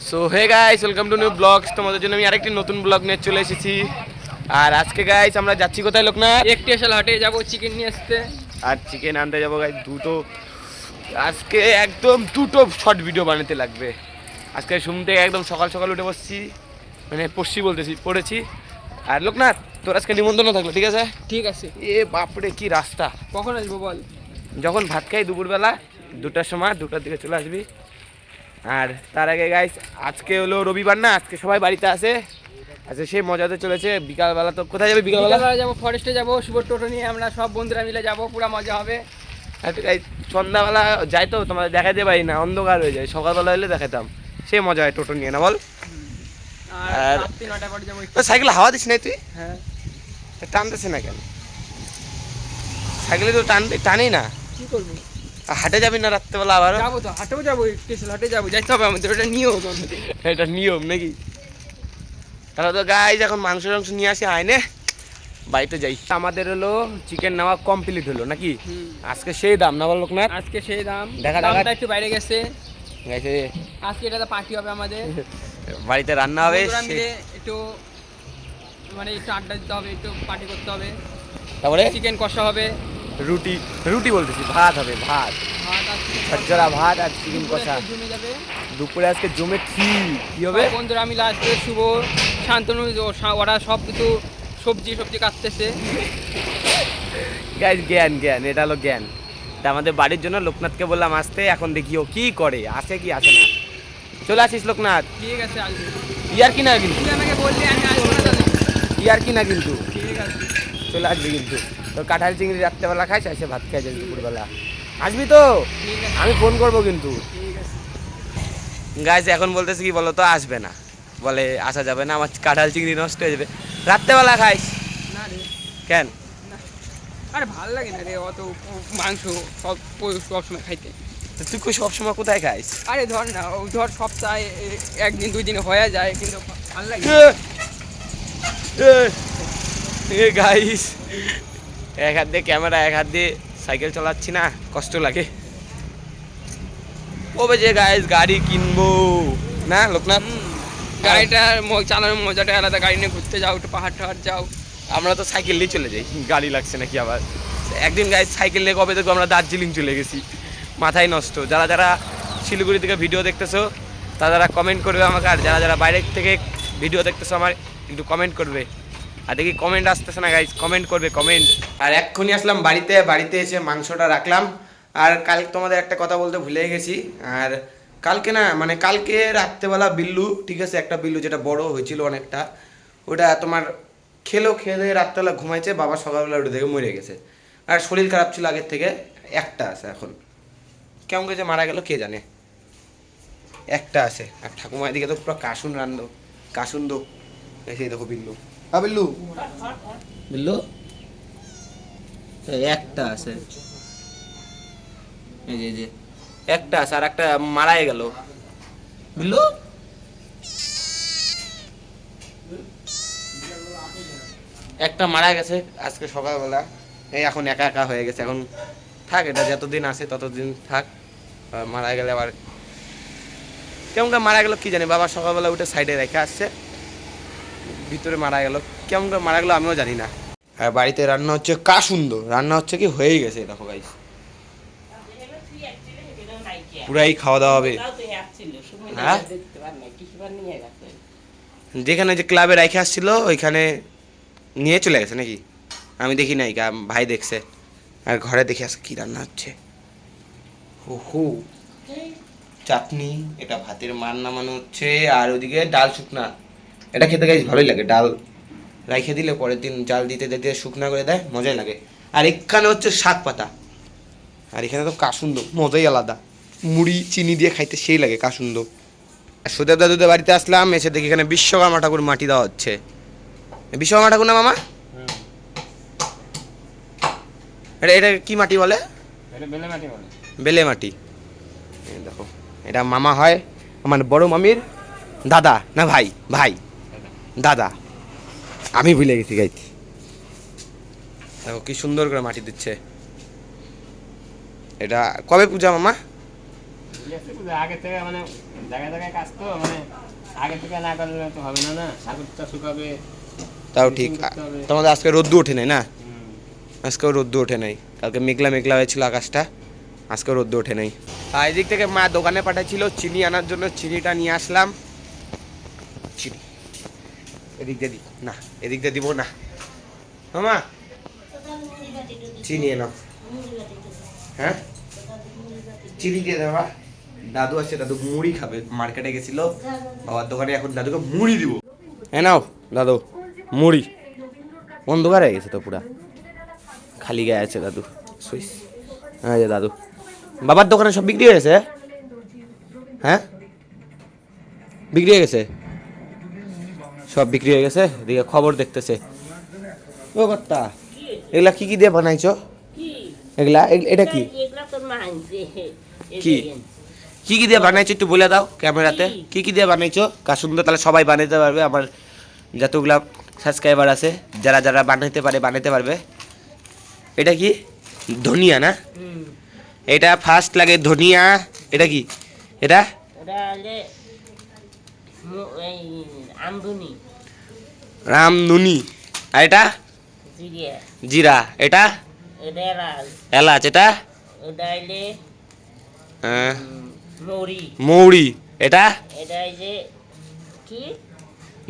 So hey guys, welcome to new blogs. তোমাদের জন্য আমি আরেকটি নতুন ব্লগ নিয়ে চলে এসেছি। আর আজকে গাইস আমরা যাচ্ছি কোথায় লোকনাথ? একটি আসলে হাটে যাবো চিকেন নিয়ে আসতে। আর চিকেন আনতে যাবো গাইস দুটো। আজকে একদম দুটো শর্ট ভিডিও বানাতে লাগবে। আজকে ঘুম থেকে একদম সকাল সকাল উঠে বসছি, মানে পড়েছি। আর লোকনাথ, তোর আজকে নিমন্ত্রণ থাকলো, ঠিক আছে? ঠিক আছে। এ বাপরে কি রাস্তা! কখন আসবো বল? যখন ভাত খাই দুপুরবেলা 2টার সময়, 2টার দিকে চলে আসবি। আর তার আগে গাইস, আজকে হলো রবিবার না, আজকে সবাই বাড়িতে আসে। আচ্ছা, সেই মজাতে চলেছে। বিকালবেলা তো কোথায় যাবে? বিকালবেলা যাবো ফরেস্টে, যাবো শুভর টোটো নিয়ে, আমরা সব বন্ধুরা মিলে যাবো, পুরো মজা হবে। সন্ধ্যাবেলা যাই তো তোমাদের দেখাতে পারি না, অন্ধকার হয়ে যায়। সকালবেলা হলে দেখাতাম, সেই মজা হয় টোটো নিয়ে, না বল? আর রাত্রি 9টার পরে যাবো। সাইকেল হাওয়া দিস নাই তুই? হ্যাঁ। টানতেছে না কেন? সাইকেলে তো টানেই না। কি করবো? হাটে যাবি না রাত্রেবেলা? আবার যাবো তো, হাটেও যাবো, স্টেশন হাটে যাবো, যাইতে হবে আমাদের, ওটা নিয়েও এটা নিয়ম নাকি? তাহলে তো গাইস এখন মাংস নিয়ে আসি আইনে, বাড়িতে যাই। আমাদের হলো চিকেন নেওয়া কমপ্লিট হলো নাকি? আজকে সেই দাম, না বল লোকনাথ? আজকে সেই দাম। দামটা একটু বাইরে গেছে। গেছে। আজকে এটা পার্টি হবে আমাদের, বাড়িতে রান্না হবে, একটু মানে একটু আড্ডা দিতে হবে, একটু পার্টি করতে হবে। তারপরে চিকেন কষা হবে, রুটি বলতেছি, ভাত হবে, ভাত ঝরঝরা ভাত আর চিকেন কষা। জমে যাবে দুপুরে আজকে জমে কি হবে? বন্ধুরা আমি লাস্টে শুভ শান্তনু ওরা সব কিছু সবজি কাটতেছে। গাইস জ্ঞান এটা হলো জ্ঞান। তা আমাদের বাড়ির জন্য লোকনাথকে বললাম আসতে, এখন দেখি ও কি করে, আসে কি আসে না। চলে আসিস লোকনাথ। ঠিক আছে, আসবি। ইয়ার কি না কিন্তু, তুই আমাকে বললি, আমি আসবো না তাহলে? ইয়ার কি না কিন্তু, ঠিক আছে চলে আসবি কিন্তু। তো কাঁঠাল চিংড়ি রাত্রেবেলা খাইস, এসে ভাত খাই যাবি দুপুরবেলা। আসবি তো? ঠিক আছে, আমি ফোন করবো কিন্তু। ঠিক আছে। গাইস এখন বলতেছে কি বলো তো, আসবে না, বলে আসা যাবে না, আমার কাঁঠাল চিংড়ি নষ্ট হয়ে যাবে। রাত্রেবেলা খাইস না রে, কেন? না। আরে ভালো লাগে না রে অত মাংস সব সময় খাইতে। তুই সবসময় কোথায় খাইস? আরে ধর না, ধর সপ্তাহে একদিন 2 দিন হয়ে যায়, কিন্তু ভালো লাগে। গাইস এক হাত দিয়ে ক্যামেরা, এক হাত দিয়ে সাইকেল চালাচ্ছি না, কষ্ট লাগে। কবে যে গাইস গাড়ি কিনবো না লোকনাথ? গাড়িটার চালানোর মজাটা আলাদা, গাড়ি নিয়ে ঘুরতে যাও, একটু পাহাড় টাহাড় যাও। আমরা তো সাইকেল নিয়ে চলে যাই, গাড়ি লাগছে নাকি আবার? একদিন গাইস সাইকেল নিয়ে কবে দেখবো আমরা দার্জিলিং চলে গেছি, মাথায় নষ্ট। যারা যারা শিলিগুড়ি থেকে ভিডিও দেখতেছো তারা কমেন্ট করবে আমাকে, আর যারা যারা বাইরে থেকে ভিডিও দেখতেছো আমার একটু কমেন্ট করবে। আর দেখি কমেন্ট আসতেছে না গাইস, কমেন্ট করবে কমেন্ট। আর এক্ষুনি আসলাম বাড়িতে এসে মাংসটা রাখলাম। আর কাল তোমাদের একটা কথা বলতে ভুলে গেছি। আর কালকে না, মানে কালকে রাত্রেবেলা বিল্লু, ঠিক আছে, একটা বিল্লু যেটা বড় হয়েছিল অনেকটা, ওটা তোমার খেয়ে রাত্রেবেলা ঘুমাইছে, বাবা সকালবেলা উঠে দেখে মরে গেছে। আর শরীর খারাপ ছিল আগের থেকে, একটা আছে এখন। কেমন করে যে মারা গেল কে জানে, একটা আছে। আর ঠাকুমার দিকে তো পুরো কাসুন্দ এসে দেখো বিল্লু। হ্যাঁ বিল্লু, বিল্লু একটা আছে, এই যে একটা আছে, আর একটা মারাই গেল। বিল্লু একটা মারা গেছে আজকে সকালবেলা, এই এখন একা একা হয়ে গেছে। এখন থাক, এটা যতদিন আছে ততদিন থাক। মারা গেলে আবার কেমন করে মারা গেল কি জানি, বাবা সকালবেলা উঠে সাইডে রেখে আসছে, ভিতরে মারা গেল। কেমন করে মারা গেল আমিও জানি না। আর বাড়িতে রান্না হচ্ছে সুন্দর, রান্না হচ্ছে কি হয়েই গেছে, দেখো গাইস, পুরাই খাওয়া দাওয়া হবে। হ্যাঁ, যেখানে যে ক্লাবে রেখে আসছিল ওইখানে নিয়ে চলে গেছে নাকি? আমি দেখি নাই, ভাই দেখছে। আর ঘরে দেখে আসে কি রান্না হচ্ছে। হো চাটনি, এটা ভাতের মান নামানো হচ্ছে। আর ওইদিকে ডাল শুকনা, এটা খেতে গাইস ভালোই লাগে। ডাল রাইখে দিলে পরের দিন জাল দিতে দিতে শুকনা করে দেয়, মজাই লাগে। আর এখানে হচ্ছে শাক পাতা, আর এখানে তো কাসুন্দ, মজাই আলাদা। মুড়ি চিনি দিয়ে খাইতে সেই লাগে কাসুন্দ। আর সুদেব দাদুদের বাড়িতে আসলাম, এসে দেখি এখানে বিশ্বকর্মা ঠাকুর মাটি দেওয়া হচ্ছে। বিশ্বকর্মা ঠাকুর না মামা? এটা কি মাটি বলে? বেলে মাটি। দেখো, এটা মামা হয়, আমার বড় মামির দাদা, না ভাই দাদা, আমি ভুলে গেছি গাইতে। দেখো কি সুন্দর করে মাটি দিচ্ছে। এটা কবে পূজা মামা? আগে থেকে মানে জায়গায় জায়গায় কাজ তো মানে আগে থেকে না করলে তো হবে না, না সাগরটা শুকাবে। তাও ঠিক। করতে হবে। তোমাদের আজকে রোদ্দু ওঠে নাই না? হুম। আজকেও রোদ্দু ওঠে নাই, কালকে মেঘলা মেঘলা হয়েছিল আকাশটা, আজকেও রোদ্দু ওঠে নাই। আর এদিক থেকে মা দোকানে পাঠাচ্ছিল চিনি আনার জন্য, চিনিটা নিয়ে আসলাম। চিনি এদিক দিয়ে দিই না, এদিক দিয়ে দিব না মামা, চিনি এনো। হ্যাঁ চিনি দিয়ে দেবা। দাদু আসছে, দাদু মুড়ি খাবে, মার্কেটে গেছিল বাবার দোকানে, এখন দাদুকে মুড়ি দিব। হ্যাঁ নাও দাদু মুড়ি। অন্ধকার হয়ে গেছে তো পুরা, খালি গায়ে আছে দাদু। সুইস হ্যাঁ যে দাদু, বাবার দোকানে সব বিক্রি হয়ে গেছে? হ্যাঁ বিক্রি হয়ে গেছে, সব বিক্রি হয়ে গেছে। এদিকে খবর দেখতেছে। ও কর্তা, এগুলা কি কি দিয়ে বানাইছো? এগুলা এটা কি কি কি কি দিয়ে বানাইছো একটু বলে দাও ক্যামেরাতে, কি কি দিয়ে বানাইছো? সুন্দর, তাহলে সবাই বানাইতে পারবে, আমার যতগুলা সাবস্ক্রাইবার আছে যারা যারা বানাইতে পারবে। এটা কি ধনিয়া না? এটা ফার্স্ট লাগে ধনিয়া। এটা কি? এটা রামধুনি। আর এটা জিরা। এটা এলাচ। এটা মৌরি। এটা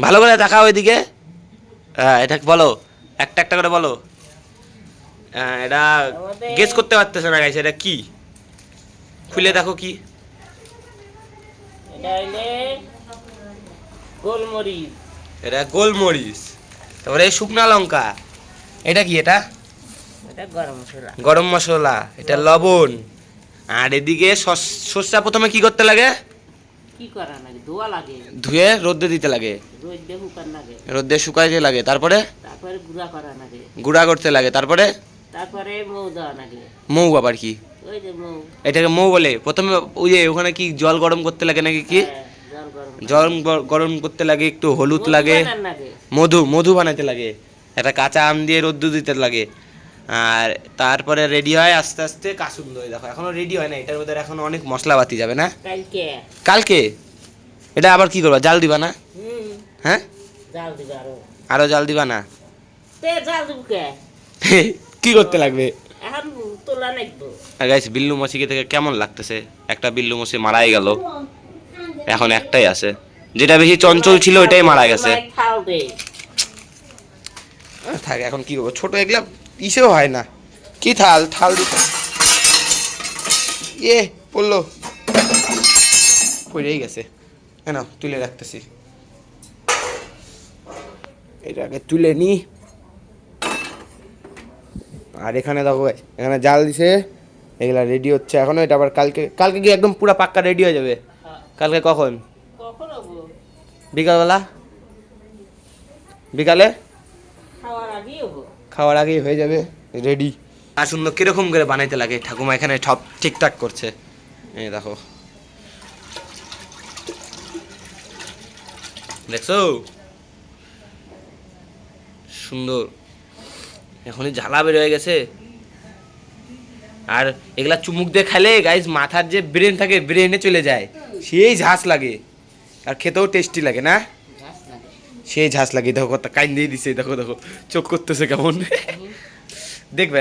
ভালো করে দেখাও এদিকে। এটা বলো, একটা একটা করে বলো। এটা গেস করতে পারতেছে না গাইস, এটা কি? খুলে দেখো কি। গোলমরিচ। এটা গোলমরিচ। তারপরে শুকনা লঙ্কা। এটা কি? এটা গরম মশলা। এটা লবণ। আর এদিকে সর্ষা প্রথমে কি করতে লাগে? ধুয়ে রোদে দিতে লাগে, রোদে শুকাইতে লাগে, তারপরে গুঁড়া করতে লাগে, তারপরে মৌ। আবার কি এটাকে মৌ বলে? প্রথমে ওই যে ওখানে কি জল গরম করতে লাগে নাকি? কি জল গরম করতে লাগে, একটু হলুদ লাগে, মধু বানাইতে লাগে, একটা কাঁচা আম দিয়ে রোদ্দু দিতে লাগে। আর তারপরে রেডি হয় আস্তে আস্তে কাসুন্দ। দেখো এখনো রেডি হয় না, এটার মধ্যে এখন অনেক মশলাপাতি যাবে না? কালকে এটা আবার কি করবা? জাল দিবা না? হ্যাঁ আরো জাল দিবা না? কি করতে লাগবে? গাইস বিল্লু মসিকে থেকে কেমন লাগতেছে? একটা বিল্লু মসি মারাই গেল, এখন একটাই আছে, যেটা বেশি চঞ্চল ছিল ওইটাই মারা গেছে। থাকে এখন কি করবো, ছোট এগুলা ইসেও হয় না। কি থাল দিতে পড়লো, পড়েই গেছে। কেন তুলে রাখতেছি, এটাকে তুলে নি। আর এখানে দেখো এখানে জাল দিছে, এগুলা রেডি হচ্ছে এখনো। এটা আবার কালকে কি একদম পুরো পাক্কা রেডি হয়ে যাবে? কালকে কখন? বিকালবেলা, বিকালে খাওয়ার আগেই হয়ে যাবে রেডি। আর সুন্দর কিরকম করে বানাইতে লাগে, ঠাকুমা এখানে সব ঠিকঠাক করছে। এই দেখো, দেখছো সুন্দর, এখনই ঝালা বের হয়ে গেছে। আর এগুলা চুমুক দিয়ে খেলে গাইজ মাথার যে ব্রেন থাকে, ব্রেনে চলে যায়, সেই ঝাঁস লাগে। আর খেতেও টেস্টি লাগে না? সেই ঝাঁস লাগে। দেখো কথা কাইন দিয়ে দিছে, দেখো দেখো চোখ করতেছে কেমন। দেখবে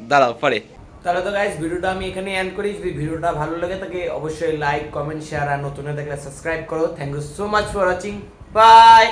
দাঁড়াও পরে। তাহলে তো গাইজ ভিডিওটা আমি এখানে এন্ড করি। যদি ভিডিওটা ভালো লাগে থাকে অবশ্যই লাইক, কমেন্ট, শেয়ার, আর নতুন হয়ে থাকলে সাবস্ক্রাইব করো। Thank you so much for watching. By.